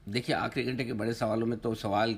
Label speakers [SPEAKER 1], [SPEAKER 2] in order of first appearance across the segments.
[SPEAKER 1] देखिए, आखिरी घंटे के बड़े सवालों में तो सवाल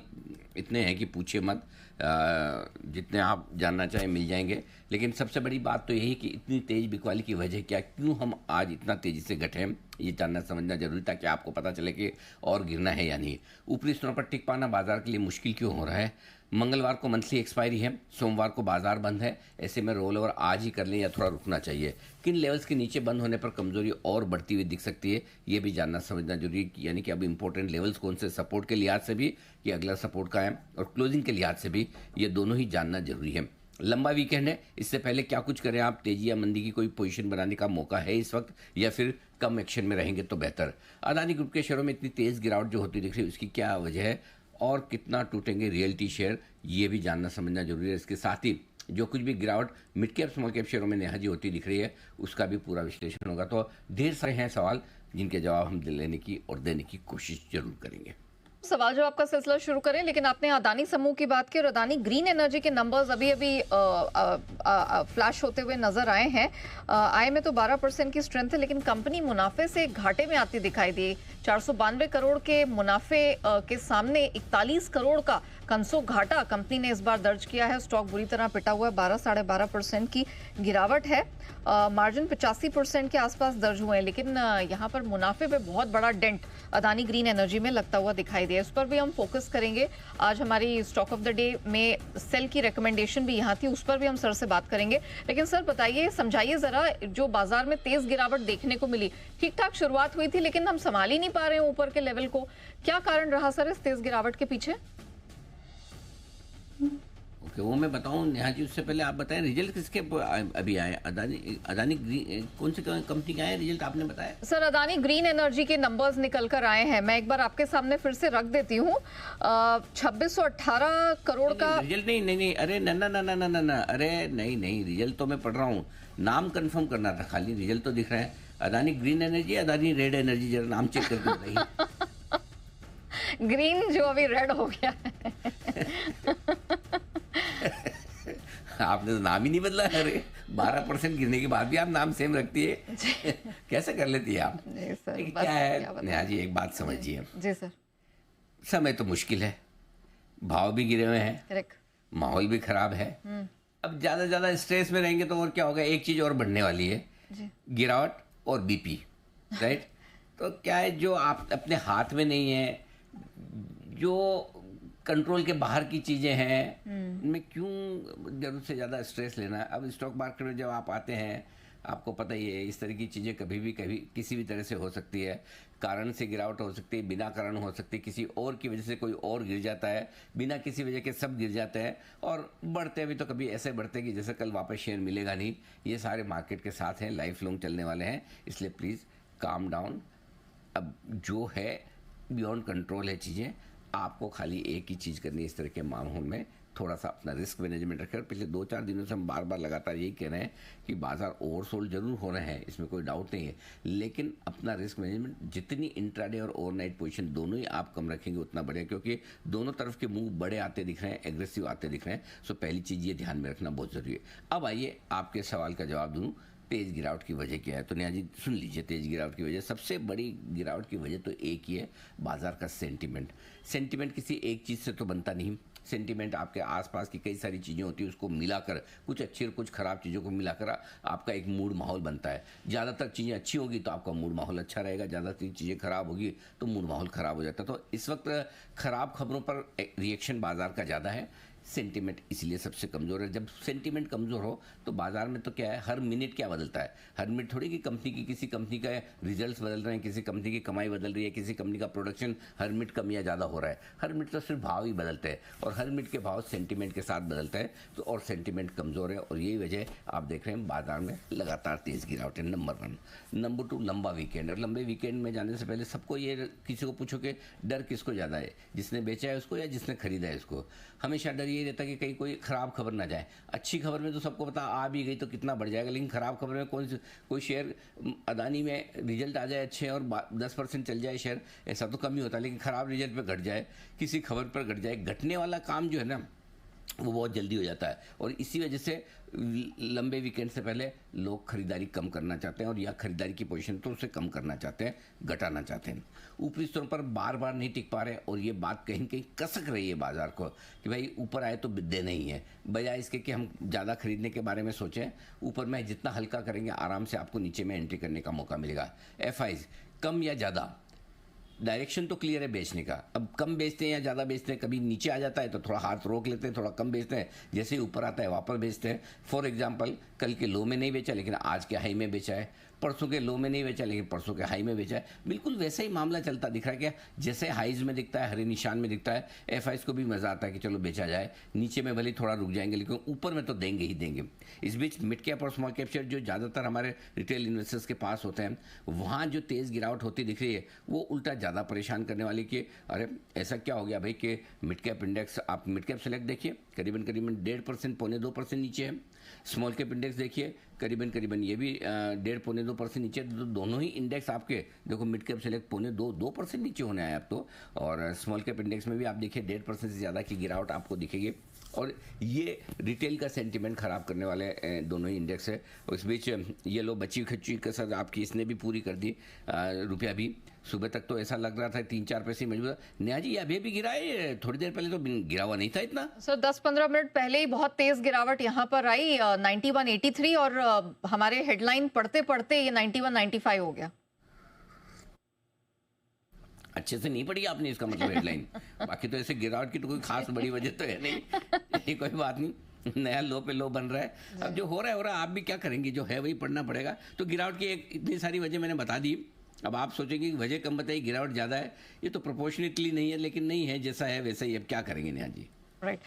[SPEAKER 1] इतने हैं कि पूछिए मत। जितने आप जानना चाहें मिल जाएंगे। लेकिन सबसे बड़ी बात तो यही कि इतनी तेज बिकवाली की वजह क्या, क्यों हम आज इतना तेजी से घटे हैं, ये जानना समझना जरूरी, ताकि आपको पता चले कि और गिरना है या नहीं। ऊपरी स्तरों पर टिक पाना बाजार के लिए मुश्किल क्यों हो रहा है। मंगलवार को मंथली एक्सपायरी है, सोमवार को बाजार बंद है। ऐसे में रोल ओवर आज ही कर लें या थोड़ा रुकना चाहिए। किन लेवल्स के नीचे बंद होने पर कमजोरी और बढ़ती हुई दिख सकती है, ये भी जानना समझना जरूरी है। यानी कि अब इंपॉर्टेंट लेवल्स कौन से, सपोर्ट के लिहाज से भी कि अगला सपोर्ट का है, और क्लोजिंग के लिहाज से भी, ये दोनों ही जानना जरूरी है। लंबा वीकेंड है, इससे पहले क्या कुछ करें आप, तेजी या मंदी की कोई पोजीशन बनाने का मौका है इस वक्त, या फिर कम एक्शन में रहेंगे तो बेहतर। अदानी ग्रुप के शेयरों में इतनी तेज गिरावट जो होती दिख रही है, उसकी क्या वजह है और कितना टूटेंगे रियल्टी शेयर, ये भी जानना समझना जरूरी है। इसके साथ ही जो कुछ भी गिरावट मिड कैप स्मॉल कैप शेयरों में नेहाजी होती दिख रही है, उसका भी पूरा विश्लेषण होगा। तो ढेर सारे हैं सवाल जिनके जवाब हम लेने की और देने की कोशिश जरूर करेंगे।
[SPEAKER 2] सवाल जवाब का सिलसिला शुरू करें, लेकिन आपने अदानी समूह की बात की और अदानी ग्रीन एनर्जी के नंबर्स अभी अभी फ्लैश होते हुए नजर आए हैं। आय में तो 12% की स्ट्रेंथ है, लेकिन कंपनी मुनाफे से घाटे में आती दिखाई दी। 492 करोड़ के मुनाफे के सामने 41 करोड़ का कंसो घाटा कंपनी ने इस बार दर्ज किया है। स्टॉक बुरी तरह पिटा हुआ है, 12-12.5% की गिरावट है। मार्जिन 85% के आसपास दर्ज हुए हैं, लेकिन यहाँ पर मुनाफे पे बहुत बड़ा डेंट अदानी ग्रीन एनर्जी में लगता हुआ दिखाई दिया। इस पर भी हम फोकस करेंगे। आज हमारी स्टॉक ऑफ द डे में सेल की रिकमेंडेशन भी यहाँ थी, उस पर भी हम सर से बात करेंगे। लेकिन सर बताइए, समझाइए जरा, जो बाजार में तेज गिरावट देखने को मिली, ठीक ठाक शुरुआत हुई थी लेकिन हम संभाल ही नहीं पा रहे हैं ऊपर के लेवल को। क्या कारण रहा सर इस तेज गिरावट के पीछे?
[SPEAKER 1] ओके, वो मैं बताऊं नेहा जी, उससे पहले आप बताएं रिजल्ट किसके अभी आए। अदानी अदानी कौन सी कंपनी का है रिजल्ट, आपने बताया?
[SPEAKER 2] सर अदानी ग्रीन एनर्जी के नंबर्स निकल कर आए हैं, मैं एक बार आपके सामने फिर से रख देती हूँ। 2618 करोड़ का
[SPEAKER 1] रिजल्ट। नहीं नहीं नहीं, अरे ना ना ना ना ना ना ना, अरे नहीं नहीं, रिजल्ट तो मैं पढ़ रहा हूँ, नाम कंफर्म करना था खाली, रिजल्ट तो दिख रहा है। Adani green energy, Adani red energy, जरा नाम चेक करके बताइए।
[SPEAKER 2] ग्रीन जो अभी रेड हो गया है।
[SPEAKER 1] आपने तो नाम ही नहीं बदला है। अरे 12% गिरने के बाद भी आप नाम सेम रखती है। कैसे कर लेती है आप?
[SPEAKER 2] जी सर,
[SPEAKER 1] लेकिन
[SPEAKER 2] बस
[SPEAKER 1] क्या
[SPEAKER 2] क्या
[SPEAKER 1] है नेहा जी, एक बात समझिए,
[SPEAKER 2] जी सर,
[SPEAKER 1] समय तो मुश्किल है, भाव भी गिरे हुए हैं,
[SPEAKER 2] करेक्ट,
[SPEAKER 1] माहौल भी खराब है। अब ज्यादा ज्यादा स्ट्रेस में रहेंगे तो और क्या होगा, एक चीज और बढ़ने वाली है, गिरावट और बीपी, राइट। तो क्या है, जो आप अपने हाथ में नहीं है, जो कंट्रोल के बाहर की चीजें हैं, उनमें क्यों जरूरत से ज्यादा स्ट्रेस लेना है। अब स्टॉक मार्केट में जब आप आते हैं, आपको पता ही है, इस तरह की चीजें कभी भी कभी किसी भी तरह से हो सकती है। कारण से गिरावट हो सकती है, बिना कारण हो सकती है, किसी और की वजह से कोई और गिर जाता है, बिना किसी वजह के सब गिर जाते हैं। और बढ़ते भी तो कभी ऐसे बढ़ते हैं कि जैसे कल वापस शेयर मिलेगा नहीं। ये सारे मार्केट के साथ हैं, लाइफ लॉन्ग चलने वाले हैं, इसलिए प्लीज़ काम डाउन। अब जो है बियॉन्ड कंट्रोल है चीज़ें, आपको खाली एक ही चीज़ करनी है, इस तरह के माहौल में थोड़ा सा अपना रिस्क मैनेजमेंट रखें। पिछले 2-4 दिनों से हम बार बार लगातार यही कह रहे हैं कि बाजार ओवरसोल्ड जरूर हो रहे हैं, इसमें कोई डाउट नहीं है, लेकिन अपना रिस्क मैनेजमेंट, जितनी इंट्राडे और ओवरनाइट पोजीशन दोनों ही आप कम रखेंगे उतना बढ़िया, क्योंकि दोनों तरफ के मूव बड़े आते दिख रहे हैं, एग्रेसिव आते दिख रहे हैं। सो पहली चीज़ ये ध्यान में रखना बहुत ज़रूरी है। अब आइए आपके सवाल का जवाब दूँ, तेज गिरावट की वजह क्या है। तो नेहा जी सुन लीजिए, तेज गिरावट की वजह, सबसे बड़ी गिरावट की वजह तो एक ही है, बाजार का सेंटीमेंट। सेंटीमेंट किसी एक चीज़ से तो बनता नहीं। सेंटीमेंट आपके आसपास की कई सारी चीज़ें होती हैं, उसको मिलाकर, कुछ अच्छी और कुछ खराब चीज़ों को मिलाकर आपका एक मूड माहौल बनता है। ज़्यादातर चीज़ें अच्छी होगी तो आपका मूड माहौल अच्छा रहेगा, ज़्यादातर चीज़ें खराब होगी तो मूड माहौल खराब हो जाता है। तो इस वक्त खराब खबरों पर रिएक्शन बाजार का ज़्यादा है, सेंटीमेंट इसलिए सबसे कमज़ोर है। जब सेंटीमेंट कमज़ोर हो तो बाजार में तो क्या है, हर मिनट क्या बदलता है, हर मिनट थोड़ी कि कंपनी की, किसी कंपनी का रिजल्ट्स बदल रहे हैं, किसी कंपनी की कमाई बदल रही है, किसी कंपनी का प्रोडक्शन हर मिनट कम या ज़्यादा हो रहा है। हर मिनट तो सिर्फ भाव ही बदलते हैं, और हर मिनट के भाव सेंटीमेंट के साथ बदलता है। तो और सेंटीमेंट कमज़ोर है, और यही वजह आप देख रहे हैं बाजार में लगातार तेज़ गिरावट है। नंबर 1। नंबर 2, लंबा वीकेंड। और लंबे वीकेंड में जाने से पहले सबको ये, किसी को पूछो कि डर किसको ज़्यादा है, जिसने बेचा है उसको या जिसने खरीदा है उसको। हमेशा डर ये रहता है कि कहीं कोई खराब खबर ना जाए। अच्छी खबर में तो सबको पता आ भी गई तो कितना बढ़ जाएगा, लेकिन खराब खबर में कोई शेयर, अदानी में रिजल्ट आ जाए अच्छे और 10% चल जाए शेयर, ऐसा तो कम ही होता है, लेकिन खराब रिजल्ट पे घट जाए, किसी खबर पर घट जाए, घटने वाला काम जो है ना, वो बहुत जल्दी हो जाता है, और इसी वजह से लंबे वीकेंड से पहले लोग खरीदारी कम करना चाहते हैं, और या खरीदारी की पोजीशन तो उसे कम करना चाहते हैं, घटाना चाहते हैं। ऊपरी स्तरों पर बार बार नहीं टिक पा रहे, और ये बात कहीं कहीं कसक रही है बाजार को कि भाई ऊपर आए तो बिद्दे नहीं है, बजाय इसके कि हम ज़्यादा खरीदने के बारे में सोचें। ऊपर में जितना हल्का करेंगे आराम से आपको नीचे में एंट्री करने का मौका मिलेगा। एफआईज कम या ज़्यादा, डायरेक्शन तो क्लियर है बेचने का। अब कम बेचते हैं या ज़्यादा बेचते हैं, कभी नीचे आ जाता है तो थोड़ा हाथ रोक लेते हैं, थोड़ा कम बेचते हैं, जैसे ही ऊपर आता है वापस बेचते हैं। फॉर एग्जांपल कल के लो में नहीं बेचा लेकिन आज के हाई में बेचा है, परसों के लो में नहीं बेचा लेकिन परसों के हाई में बेचा है। बिल्कुल वैसा ही मामला चलता दिख रहा है क्या, जैसे हाइज में दिखता है, हरे निशान में दिखता है। एफआईज को भी मजा आता है कि चलो बेचा जाए, नीचे में भले थोड़ा रुक जाएंगे लेकिन ऊपर में तो देंगे ही देंगे। इस बीच मिड कैप और स्मॉल कैप शेयर जो ज़्यादातर हमारे रिटेल इन्वेस्टर्स के पास होते हैं, वहाँ जो तेज़ गिरावट होती दिख रही है वो उल्टा ज़्यादा परेशान करने वाली कि अरे ऐसा क्या हो गया भाई कि मिड कैप इंडेक्स, आप मिड कैप सेलेक्ट देखिए करीबन 1.5% पौने 2% नीचे है। स्मॉल कैप इंडेक्स देखिए करीबन ये भी 1.5-2% नीचे। तो दोनों ही इंडेक्स आपके देखो, मिड कैप सेलेक्ट पौने 2% नीचे होने आए अब तो, और स्मॉल कैप इंडेक्स में भी आप देखिए 1.5% से ज़्यादा की गिरावट आपको दिखेगी, और ये रिटेल का सेंटीमेंट खराब करने वाले दोनों ही इंडेक्स है। और इस बीच ये लो बची खच्ची कसर आपकी इसने भी पूरी कर दी। रुपया भी सुबह तक तो ऐसा लग रहा था 3-4 पैसे मजबूत। नेहा जी अभी भी गिरा है, थोड़ी देर पहले तो गिरा हुआ नहीं था इतना।
[SPEAKER 2] सर 10-15 मिनट पहले ही बहुत तेज गिरावट यहाँ पर आई 91.83, और हमारे हेडलाइन पढ़ते पढ़ते ये 91.95 हो गया।
[SPEAKER 1] अच्छे से नहीं पढ़ी आपने, इसका मतलब हेडलाइन। बाकी तो ऐसे गिरावट की तो कोई खास बड़ी वजह तो है नहीं। ये कोई बात नहीं, नया लो पे लो बन रहा है। अब जो हो रहा है आप भी क्या करेंगे, जो है वही पढ़ना पड़ेगा। तो गिरावट की इतनी सारी वजह मैंने बता दी। अब आप सोचेंगे कि वजह कम बताइए, गिरावट ज़्यादा है, ये तो प्रोपोर्शनेटली नहीं है, लेकिन नहीं है, जैसा है वैसा ही। अब क्या करेंगे नेहा जी।
[SPEAKER 2] राइट।